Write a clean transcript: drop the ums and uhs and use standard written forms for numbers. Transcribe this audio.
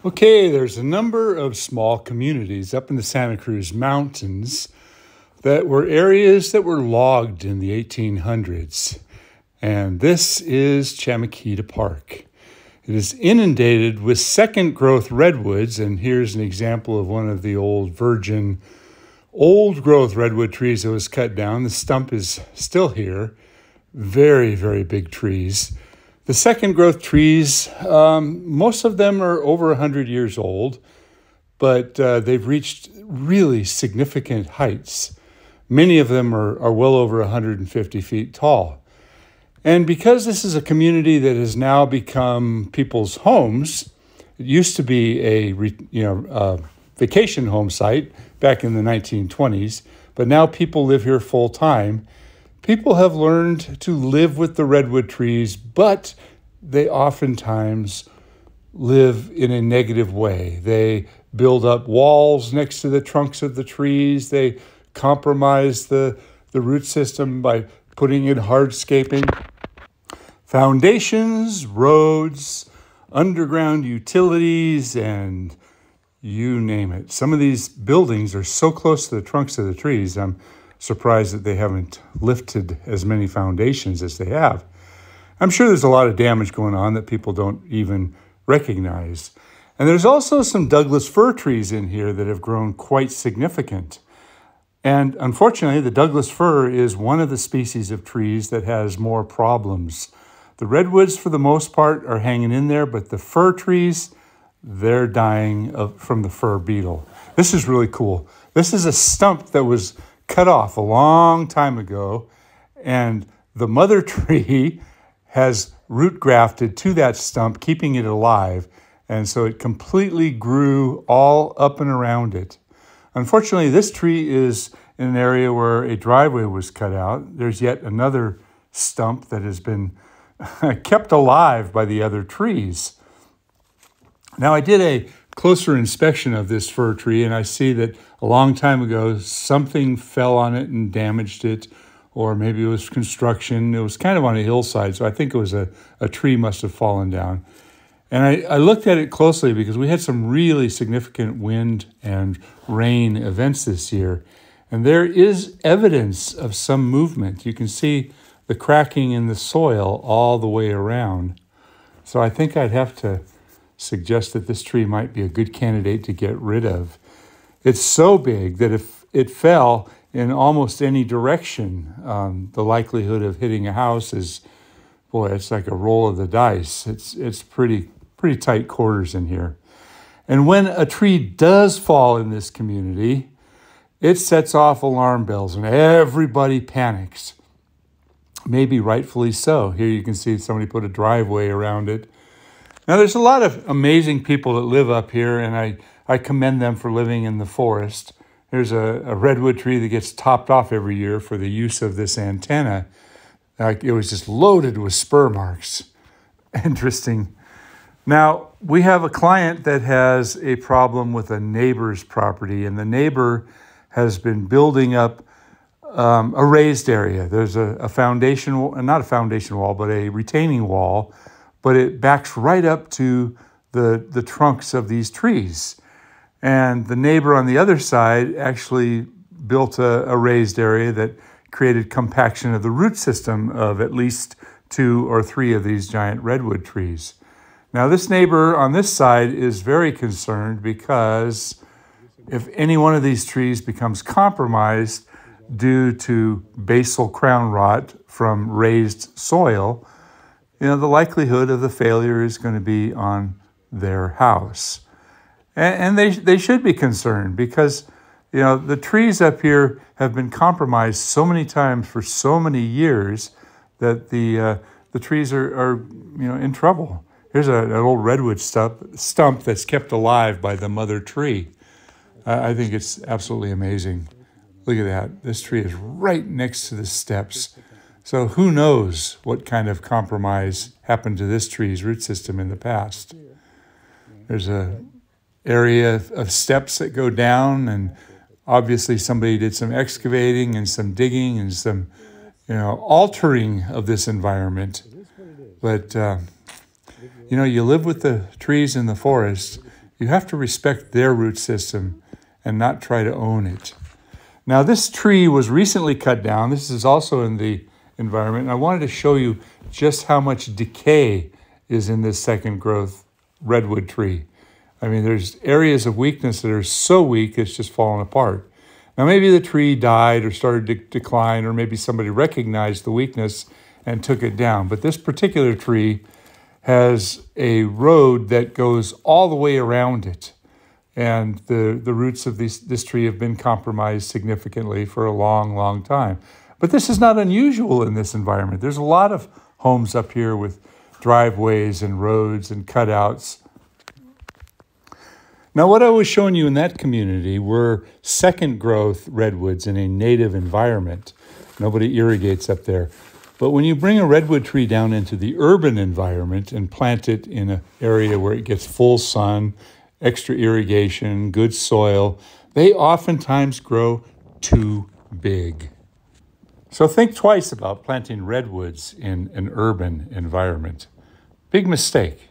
Okay, there's a number of small communities up in the Santa Cruz Mountains that were areas that were logged in the 1800s. And this is Chamaquita Park. It is inundated with second growth redwoods, and here's an example of one of the old virgin, old growth redwood trees that was cut down. The stump is still here. Very, very big trees. The second growth trees, most of them are over 100 years old, but they've reached really significant heights. Many of them are well over 150 feet tall. And because this is a community that has now become people's homes, it used to be a vacation home site back in the 1920s, but now people live here full time. People have learned to live with the redwood trees, but they oftentimes live in a negative way. They build up walls next to the trunks of the trees. They compromise the root system by putting in hardscaping. Foundations, roads, underground utilities, and you name it. Some of these buildings are so close to the trunks of the trees, I'm surprised that they haven't lifted as many foundations as they have. I'm sure there's a lot of damage going on that people don't even recognize. And there's also some Douglas fir trees in here that have grown quite significant. And unfortunately, the Douglas fir is one of the species of trees that has more problems. The redwoods, for the most part, are hanging in there, but the fir trees, they're dying from the fir beetle. This is really cool. This is a stump that was cut off a long time ago, and the mother tree has root grafted to that stump, keeping it alive, and so it completely grew all up and around it. Unfortunately, this tree is in an area where a driveway was cut out. There's yet another stump that has been kept alive by the other trees. Now, I did a closer inspection of this fir tree, and I see that a long time ago, something fell on it and damaged it, or maybe it was construction. It was kind of on a hillside, so I think it was a tree must have fallen down. And I looked at it closely because we had some really significant wind and rain events this year, and there is evidence of some movement. You can see the cracking in the soil all the way around. So I think I'd have to suggest that this tree might be a good candidate to get rid of. It's so big that if it fell in almost any direction, the likelihood of hitting a house is, boy, it's like a roll of the dice. It's pretty tight quarters in here. And when a tree does fall in this community, it sets off alarm bells and everybody panics. Maybe rightfully so. Here you can see somebody put a driveway around it. Now, there's a lot of amazing people that live up here, and I commend them for living in the forest. There's a redwood tree that gets topped off every year for the use of this antenna. It was just loaded with spur marks. Interesting. Now, we have a client that has a problem with a neighbor's property, and the neighbor has been building up a raised area. There's a foundation, not a foundation wall, but a retaining wall, but it backs right up to the trunks of these trees. And the neighbor on the other side actually built a raised area that created compaction of the root system of at least 2 or 3 of these giant redwood trees. Now, this neighbor on this side is very concerned because if any one of these trees becomes compromised due to basal crown rot from raised soil, the likelihood of the failure is going to be on their house. And they should be concerned because, the trees up here have been compromised so many times for so many years that the trees are in trouble. Here's an old redwood stump that's kept alive by the mother tree. I think it's absolutely amazing. Look at that. This tree is right next to the steps. So who knows what kind of compromise happened to this tree's root system in the past. There's an area of steps that go down, and obviously somebody did some excavating and some digging and some, altering of this environment. But, you live with the trees in the forest, You have to respect their root system and not try to own it. Now, this tree was recently cut down. This is also in the environment. And I wanted to show you just how much decay is in this second growth redwood tree. I mean, there's areas of weakness that are so weak it's just falling apart. Now, maybe the tree died or started to decline, or maybe somebody recognized the weakness and took it down. But this particular tree has a road that goes all the way around it. And the roots of this tree have been compromised significantly for a long, long time. But this is not unusual in this environment. There's a lot of homes up here with driveways and roads and cutouts. Now, what I was showing you in that community were second growth redwoods in a native environment. Nobody irrigates up there. But when you bring a redwood tree down into the urban environment and plant it in an area where it gets full sun, extra irrigation, good soil, they oftentimes grow too big. So think twice about planting redwoods in an urban environment. Big mistake.